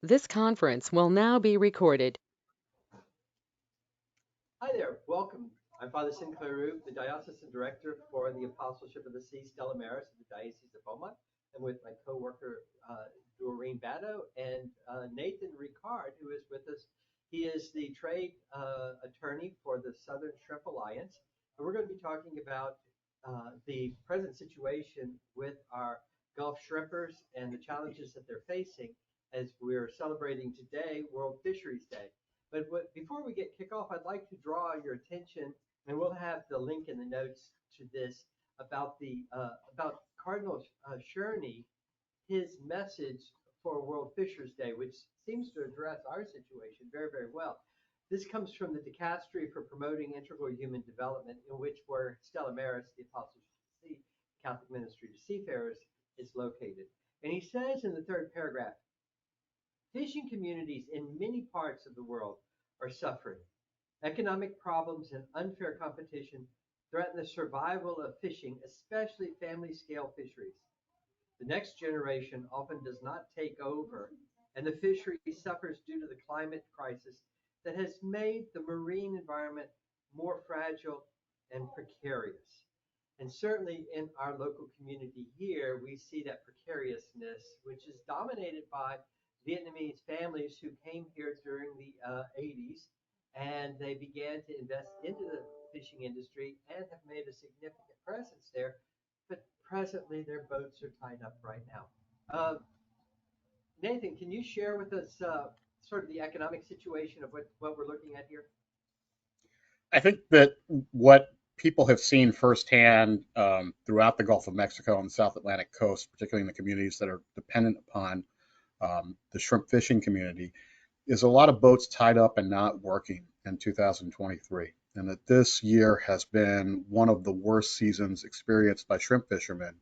This conference will now be recorded. Hi there, welcome. I'm Father Sinclair Root, the Diocesan Director for the Apostleship of the Sea, Stella Maris of the Diocese of Beaumont, and with my co-worker, Doreen Batto, and Nathan Rickard, who is with us. He is the trade attorney for the Southern Shrimp Alliance, and we're going to be talking about the present situation with our Gulf shrimpers and the challenges that they're facing as we're celebrating today World Fisheries Day. Before we get kick off, I'd like to draw your attention, and we'll have the link in the notes to this about Cardinal Sherney, his message for World Fisheries Day, which seems to address our situation very, very well. This comes from the Dicastery for Promoting Integral Human Development, in which where Stella Maris, the Apostleship of the Sea, Catholic Ministry to Seafarers, is located. And he says in the third paragraph, fishing communities in many parts of the world are suffering. Economic problems and unfair competition threaten the survival of fishing, especially family scale fisheries. The next generation often does not take over, and the fishery suffers due to the climate crisis that has made the marine environment more fragile and precarious. And certainly in our local community here, we see that precariousness, which is dominated by Vietnamese families who came here during the 80s, and they began to invest into the fishing industry and have made a significant presence there. But presently, their boats are tied up right now. Nathan, can you share with us sort of the economic situation of what we're looking at here? I think that what people have seen firsthand throughout the Gulf of Mexico and the South Atlantic coast, particularly in the communities that are dependent upon the shrimp fishing community, is a lot of boats tied up and not working in 2023. And that this year has been one of the worst seasons experienced by shrimp fishermen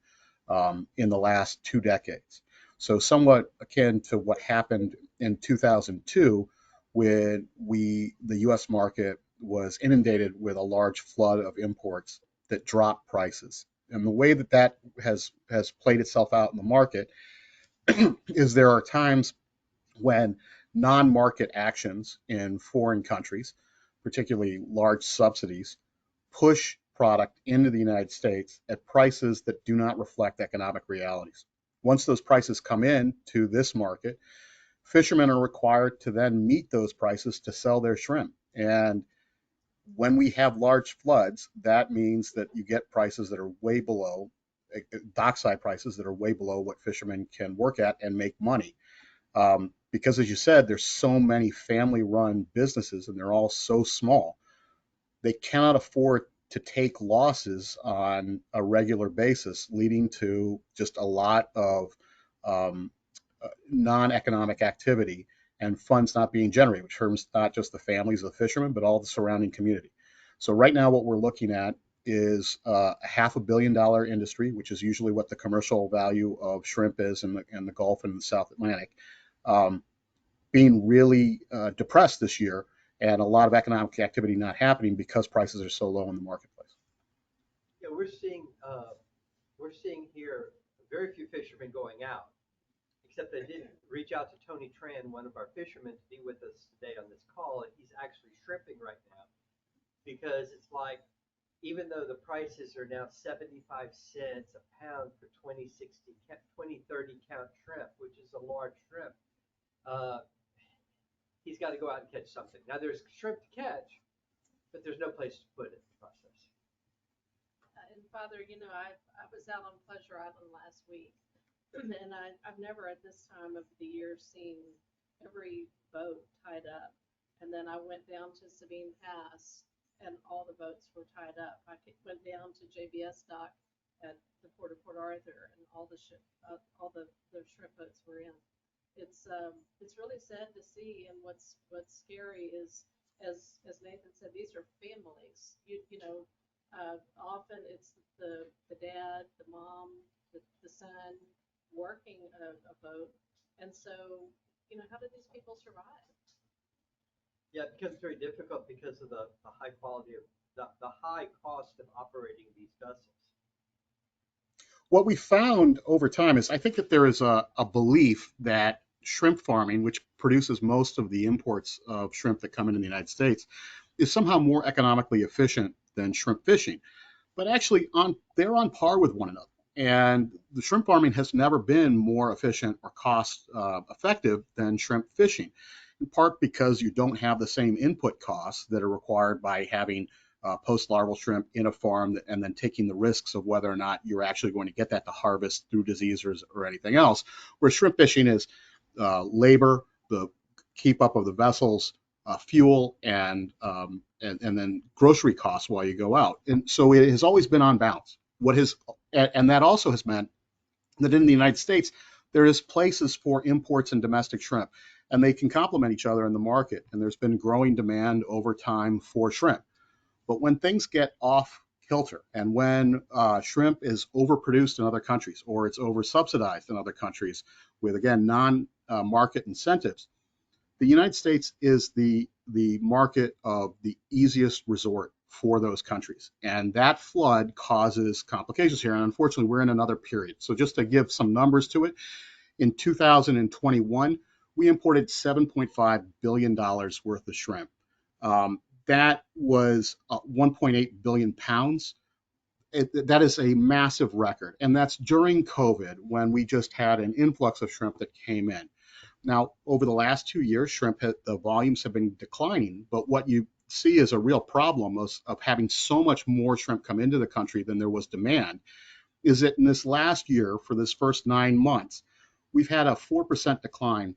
in the last 2 decades. So, somewhat akin to what happened in 2002 when the U.S. market was inundated with a large flood of imports that dropped prices. And the way that that has played itself out in the market is there are times when non-market actions in foreign countries, particularly large subsidies, push product into the United States at prices that do not reflect economic realities. Once those prices come in to this market, fishermen are required to then meet those prices to sell their shrimp. And when we have large floods, that means that you get prices that are way below dockside prices that are way below what fishermen can work at and make money. Because as you said, there's so many family-run businesses and they're all so small, they cannot afford to take losses on a regular basis, leading to just a lot of um, non-economic activity and funds not being generated, which harms not just the families of the fishermen, but all the surrounding community. So right now, what we're looking at is a $500 million industry, which is usually what the commercial value of shrimp is in the Gulf and the South Atlantic, um, being really depressed this year, and a lot of economic activity not happening because prices are so low in the marketplace. Yeah, we're seeing here very few fishermen going out, except I did reach out to Tony Tran, one of our fishermen, to be with us today on this call, and he's actually shrimping right now because it's like even though the prices are now 75 cents a pound for 2030 count shrimp, which is a large shrimp, uh, he's got to go out and catch something. Now there's shrimp to catch, but there's no place to put it in the process. And Father, I was out on Pleasure Island last week, and I've never at this time of the year seen every boat tied up. And then I went down to Sabine Pass, and all the boats were tied up. Went down to JBS dock at the port of Port Arthur, and all the shrimp boats were in. It's really sad to see, and what's scary is, as Nathan said, these are families. Often it's the dad, the mom, the son working a boat, and so how do these people survive? Yeah, it becomes very difficult because of the high quality of the high cost of operating these vessels. What we found over time is I think that there is a belief that shrimp farming, which produces most of the imports of shrimp that come into the United States, is somehow more economically efficient than shrimp fishing. But actually, they're on par with one another. And the shrimp farming has never been more efficient or cost effective than shrimp fishing, in part because you don't have the same input costs that are required by having post-larval shrimp in a farm and then taking the risks of whether or not you're actually going to get that to harvest through disease or anything else. Whereas shrimp fishing is labor, the keep up of the vessels, fuel, and then grocery costs while you go out. And so it has always been on balance. And that also has meant that in the United States, there is places for imports and domestic shrimp, and they can complement each other in the market. And there's been growing demand over time for shrimp. But when things get off kilter and when shrimp is overproduced in other countries or it's over-subsidized in other countries with, again, non-market incentives, the United States is the market of the easiest resort for those countries. And that flood causes complications here. And unfortunately, we're in another period. So just to give some numbers to it, in 2021, we imported $7.5 billion worth of shrimp. That was 1.8 billion pounds. That is a massive record. And that's during COVID when we just had an influx of shrimp that came in. Now, over the last 2 years, the volumes have been declining, but what you see is a real problem of having so much more shrimp come into the country than there was demand, is that in this last year, for this first 9 months, we've had a 4% decline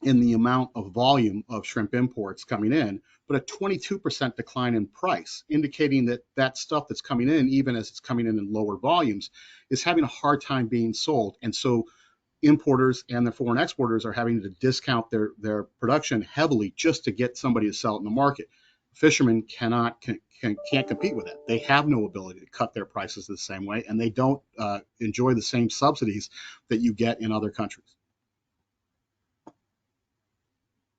in the amount of volume of shrimp imports coming in, but a 22% decline in price, indicating that that stuff that's coming in, even as it's coming in lower volumes, is having a hard time being sold. And so importers and the foreign exporters are having to discount their production heavily just to get somebody to sell it in the market. Fishermen can't compete with that. They have no ability to cut their prices the same way, and they don't enjoy the same subsidies that you get in other countries.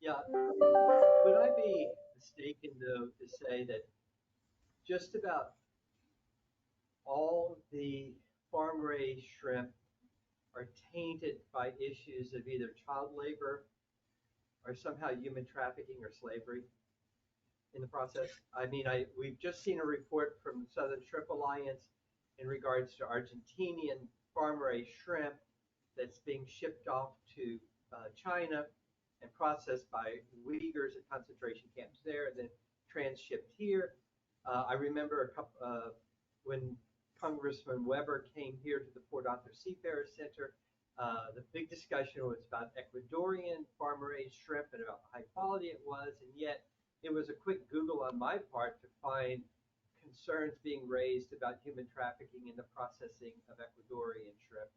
Yeah. Would I be mistaken, though, to say that just about all the farm-raised shrimp are tainted by issues of either child labor or somehow human trafficking or slavery in the process? I mean, we've just seen a report from the Southern Shrimp Alliance in regards to Argentinian farm-raised shrimp that's being shipped off to China and processed by Uyghurs at concentration camps there, and then transshipped here. I remember when Congressman Weber came here to the Port Arthur Seafarers Center. The big discussion was about Ecuadorian farm-raised shrimp and about how high quality it was, and yet it was a quick Google on my part to find concerns being raised about human trafficking in the processing of Ecuadorian shrimp.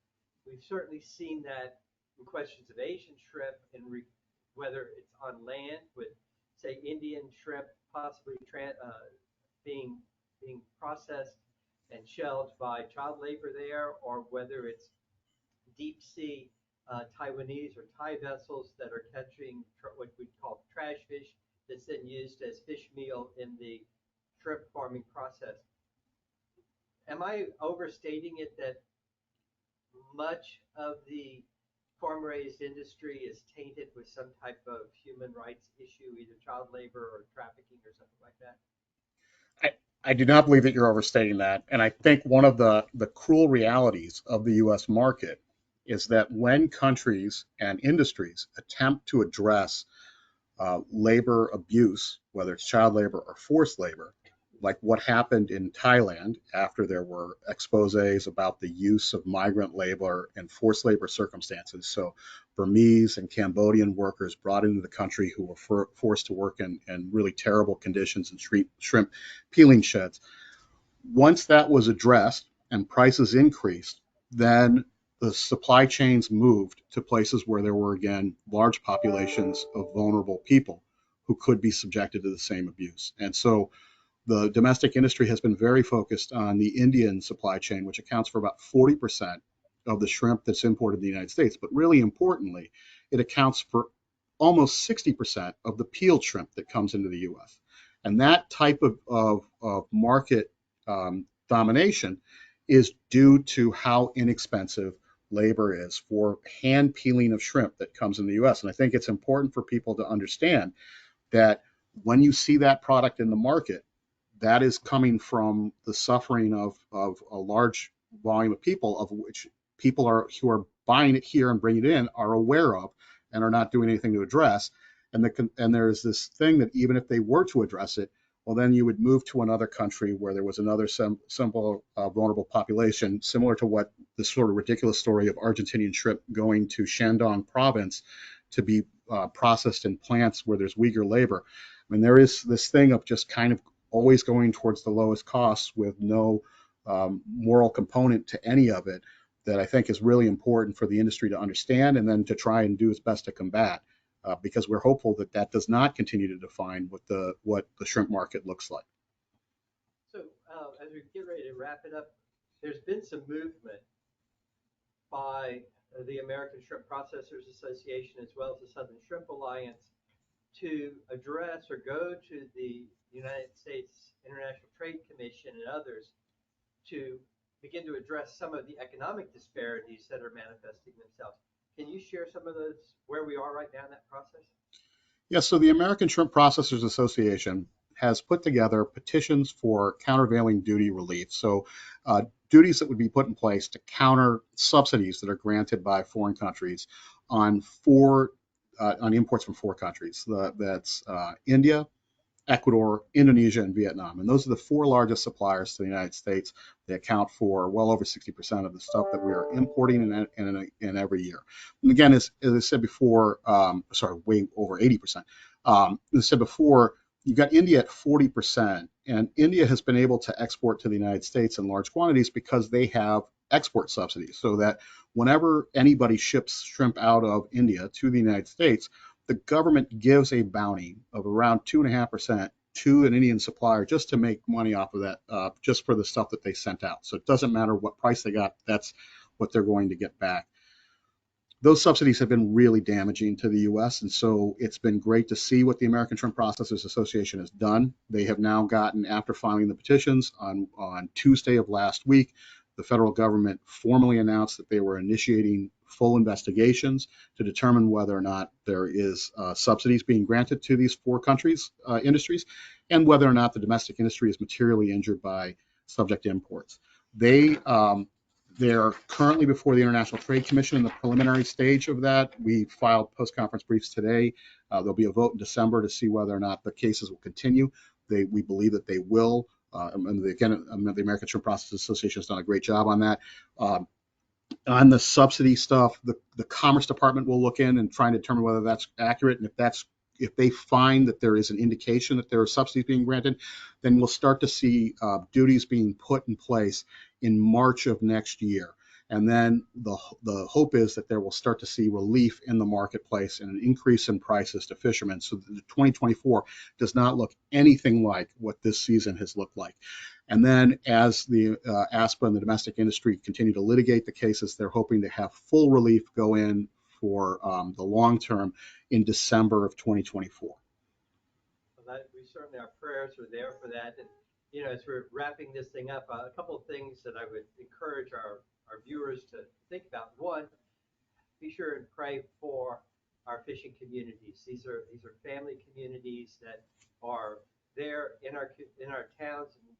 We've certainly seen that in questions of Asian shrimp, and whether it's on land with, say, Indian shrimp possibly being processed and shelved by child labor there, or whether it's deep sea Taiwanese or Thai vessels that are catching what we call trash fish that's then used as fish meal in the shrimp farming process. Am I overstating it that much of the farm-raised industry is tainted with some type of human rights issue, either child labor or trafficking or something like that? I do not believe that you're overstating that. And I think one of the cruel realities of the U.S. market is that when countries and industries attempt to address labor abuse, whether it's child labor or forced labor, like what happened in Thailand after there were exposés about the use of migrant labor and forced labor circumstances. So Burmese and Cambodian workers brought into the country who were forced to work in really terrible conditions in shrimp peeling sheds. Once that was addressed and prices increased, then the supply chains moved to places where there were, again, large populations of vulnerable people who could be subjected to the same abuse. And so the domestic industry has been very focused on the Indian supply chain, which accounts for about 40% of the shrimp that's imported in the United States. But really importantly, it accounts for almost 60% of the peeled shrimp that comes into the U.S. And that type of market domination is due to how inexpensive labor is for hand peeling of shrimp that comes in the U.S. And I think it's important for people to understand that when you see that product in the market, that is coming from the suffering of a large volume of people, of which people who are buying it here and bringing it in are aware of and are not doing anything to address. And there's this thing that even if they were to address it, well, then you would move to another country where there was another simple vulnerable population, similar to what this sort of ridiculous story of Argentinian shrimp going to Shandong province to be processed in plants where there's Uyghur labor. I mean, there is this thing of just kind of always going towards the lowest costs with no moral component to any of it, that I think is really important for the industry to understand and then to try and do its best to combat, because we're hopeful that that does not continue to define what the shrimp market looks like. So as we get ready to wrap it up, there's been some movement by the American Shrimp Processors Association as well as the Southern Shrimp Alliance to address or go to the United States International Trade Commission and others to begin to address some of the economic disparities that are manifesting themselves. Can you share some of those, where we are right now in that process? Yeah, so the American Shrimp Processors Association has put together petitions for countervailing duty relief. So duties that would be put in place to counter subsidies that are granted by foreign countries on imports from 4 countries. That's India, Ecuador, Indonesia, and Vietnam. And those are the 4 largest suppliers to the United States. They account for well over 60% of the stuff that we are importing in every year. And again, as I said before, way over 80%. As I said before, you've got India at 40%, and India has been able to export to the United States in large quantities because they have export subsidies, so that whenever anybody ships shrimp out of India to the United States, the government gives a bounty of around 2.5% to an Indian supplier just to make money off of that, just for the stuff that they sent out. So it doesn't matter what price they got, that's what they're going to get back. Those subsidies have been really damaging to the U.S., and so it's been great to see what the American Shrimp Processors Association has done. They have now gotten, after filing the petitions on Tuesday of last week, the federal government formally announced that they were initiating full investigations to determine whether or not there is subsidies being granted to these 4 countries' industries, and whether or not the domestic industry is materially injured by subject imports. They're currently before the International Trade Commission in the preliminary stage of that. We filed post-conference briefs today. There'll be a vote in December to see whether or not the cases will continue. We believe that they will. And again, the American Shrimp Processors Association has done a great job on that. On the subsidy stuff, the Commerce Department will look in and try and determine whether that's accurate. And if they find that there is an indication that there are subsidies being granted, then we'll start to see duties being put in place in March of next year. And then the hope is that there will start to see relief in the marketplace and an increase in prices to fishermen, so that 2024 does not look anything like what this season has looked like. And then as the ASPA and the domestic industry continue to litigate the cases, they're hoping to have full relief go in for the long term in December of 2024. Well, we certainly, our prayers are there for that. And, you know, as we're wrapping this thing up, a couple of things that I would encourage our viewers to think about. One, be sure and pray for our fishing communities. These are family communities that are there in our towns and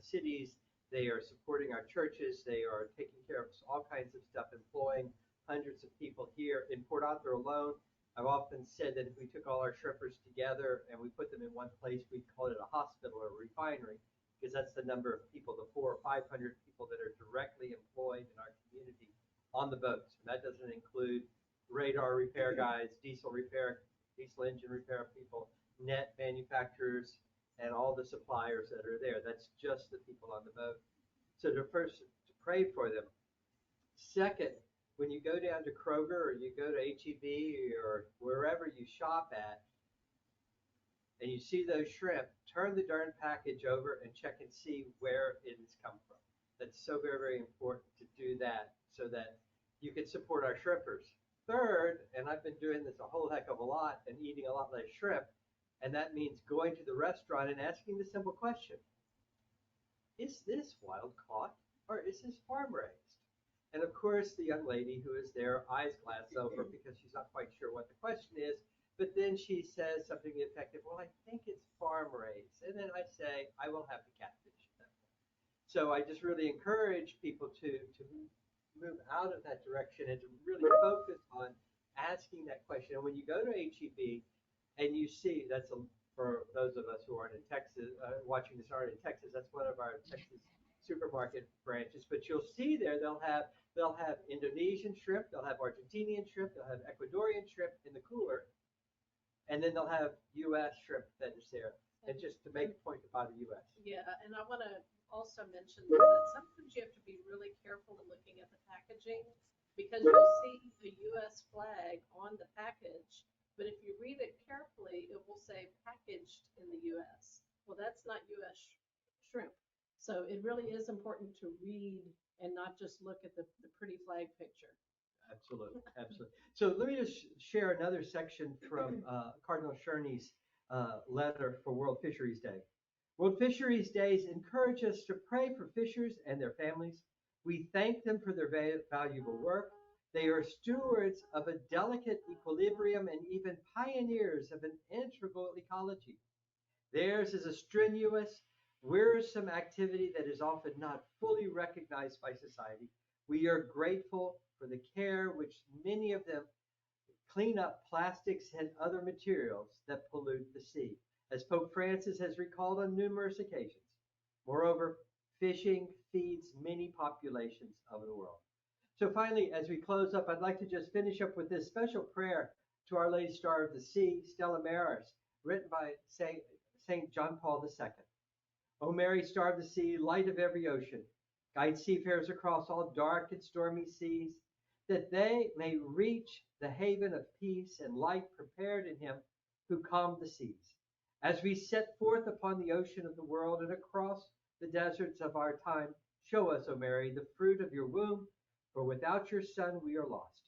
cities. They are supporting our churches. They are taking care of all kinds of stuff, employing hundreds of people here in Port Arthur alone. I've often said that if we took all our shrimpers together and we put them in one place, we'd call it a hospital or a refinery, because that's the number of people, the 400 or 500 people that are directly employed in our community on the boats. And that doesn't include radar repair guys, diesel engine repair people, net manufacturers, and all the suppliers that are there. That's just the people on the boat. So to pray for them. Second, when you go down to Kroger or you go to HEB or wherever you shop at, and you see those shrimp, turn the darn package over and check and see where it has come from. That's so very, very important to do that so that you can support our shrimpers. Third, and I've been doing this a whole heck of a lot and eating a lot less shrimp, and that means going to the restaurant and asking the simple question: is this wild caught or is this farm raised? And of course, the young lady who is there, eyes glass over because she's not quite sure what the question is. But then she says something effective, well, I think it's farm raised. And then I say, I will have the catfish. So I just really encourage people to move out of that direction and to really focus on asking that question. And when you go to HEB and you see, for those of us who aren't in Texas, watching this aren't in Texas, that's one of our Texas supermarket branches. But you'll see there they'll have Indonesian shrimp, they'll have Argentinian shrimp, they'll have Ecuadorian shrimp in the cooler, and then they'll have U.S. shrimp that is there. And just to make a point about the U.S. Yeah, and I want to also mention that sometimes you have to be really careful in looking at the packaging because you'll see the U.S. flag on the package, but if you read it carefully, it will say packaged in the U.S. Well, that's not U.S. shrimp. So it really is important to read and not just look at the pretty flag picture. Absolutely, absolutely. So let me just share another section from Cardinal Sherney's letter for World Fisheries Day. World Fisheries Days encourage us to pray for fishers and their families. We thank them for their valuable work. They are stewards of a delicate equilibrium and even pioneers of an integral ecology. Theirs is a strenuous, wearisome activity that is often not fully recognized by society. We are grateful for the care which many of them clean up plastics and other materials that pollute the sea, as Pope Francis has recalled on numerous occasions. Moreover, fishing feeds many populations of the world. So finally, as we close up, I'd like to just finish up with this special prayer to Our Lady Star of the Sea, Stella Maris, written by St. John Paul II. O Mary, Star of the Sea, light of every ocean, guide seafarers across all dark and stormy seas, that they may reach the haven of peace and light prepared in him who calmed the seas. As we set forth upon the ocean of the world and across the deserts of our time, show us, O Mary, the fruit of your womb, for without your Son we are lost.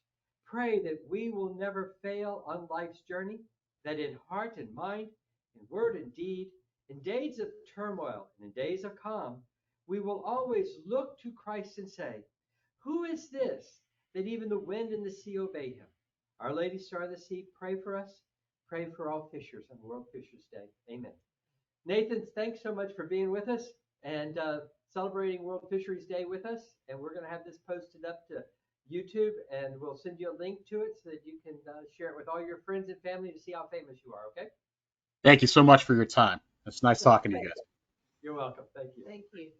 Pray that we will never fail on life's journey, that in heart and mind, in word and deed, in days of turmoil and in days of calm, we will always look to Christ and say, who is this that even the wind and the sea obey him? Our Lady Star of the Sea, pray for us. Pray for all fishers on World Fisheries Day. Amen. Nathan, thanks so much for being with us and celebrating World Fisheries Day with us. And we're going to have this posted up to YouTube, and we'll send you a link to it so that you can share it with all your friends and family to see how famous you are, okay? Thank you so much for your time. It's nice talking to you guys. You're welcome. Thank you. Thank you.